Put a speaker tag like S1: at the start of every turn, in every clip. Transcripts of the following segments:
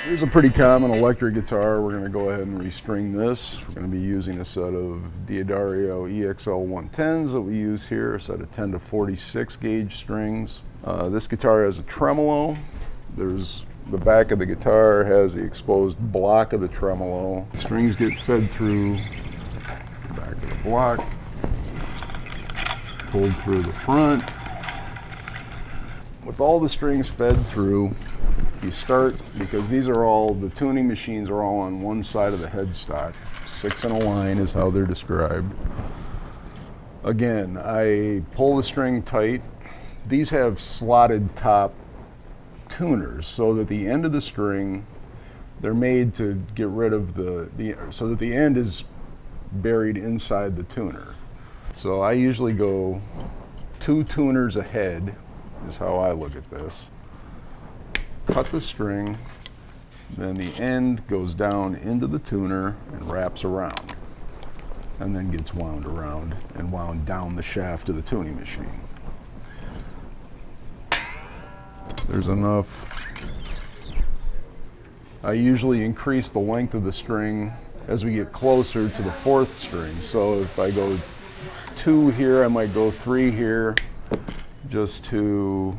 S1: Here's a pretty common electric guitar. We're going to go ahead and restring this. We're going to be using a set of D'Addario EXL 110s that we use here, a set of 10 to 46 gauge strings. This guitar has a tremolo. There's the back of the guitar has the exposed block of the tremolo. The strings get fed through the back of the block, pulled through the front. With all the strings fed through, you start, because these are all, the tuning machines are all on one side of the headstock. 6 in a line is how they're described. Again, I pull the string tight. These have slotted top tuners, so that the end of the string, they're made to get rid of so that the end is buried inside the tuner. So I usually go 2 tuners ahead, is how I look at this. Cut the string, then the end goes down into the tuner and wraps around, and then gets wound around and wound down the shaft of the tuning machine. There's enough. I usually increase the length of the string as we get closer to the 4th string. So if I go 2 here, I might go 3 here, just to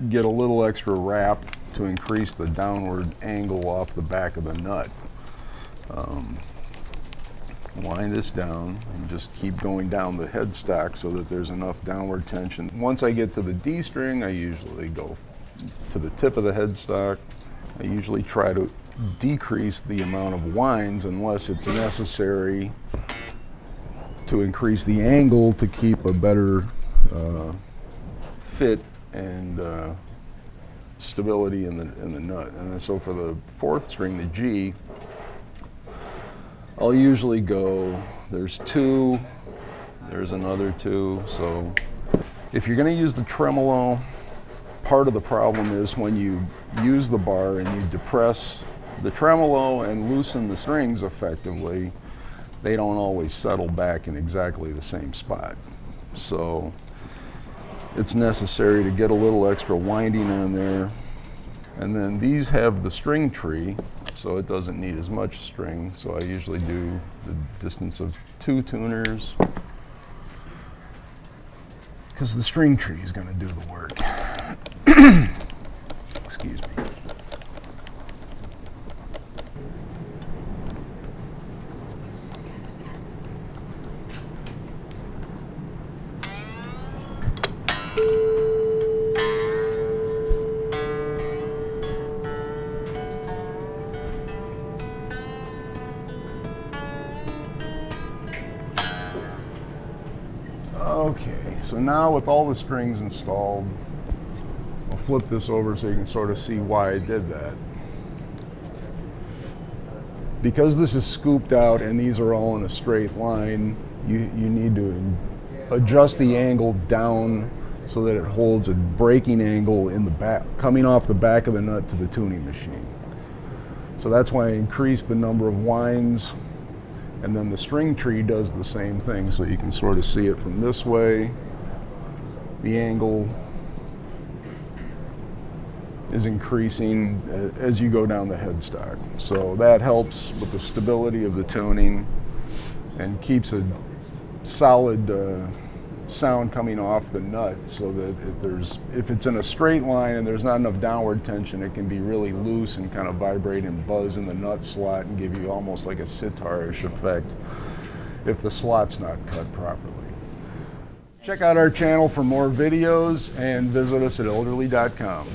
S1: get a little extra wrap to increase the downward angle off the back of the nut. Wind this down and just keep going down the headstock so that there's enough downward tension. Once I get to the D string, I usually go to the tip of the headstock. I usually try to decrease the amount of winds unless it's necessary to increase the angle to keep a better fit and stability in the nut. And so for the 4th string, the G, I'll usually go, there's 2, there's another 2. So if you're going to use the tremolo, part of the problem is when you use the bar and you depress the tremolo and loosen the strings effectively, they don't always settle back in exactly the same spot. So it's necessary to get a little extra winding on there. And then these have the string tree, so it doesn't need as much string. So I usually do the distance of 2 tuners, because the string tree is going to do the work. Excuse me. Okay, so now with all the strings installed, I'll flip this over so you can sort of see why I did that. Because this is scooped out and these are all in a straight line, you need to adjust the angle down so that it holds a breaking angle in the back, coming off the back of the nut to the tuning machine. So that's why I increased the number of winds. And then the string tree does the same thing, so you can sort of see it from this way. The angle is increasing as you go down the headstock. So that helps with the stability of the tuning and keeps a solid sound coming off the nut, so that if it's in a straight line and there's not enough downward tension, it can be really loose and kind of vibrate and buzz in the nut slot and give you almost like a sitar-ish effect if the slot's not cut properly. Check out our channel for more videos and visit us at elderly.com.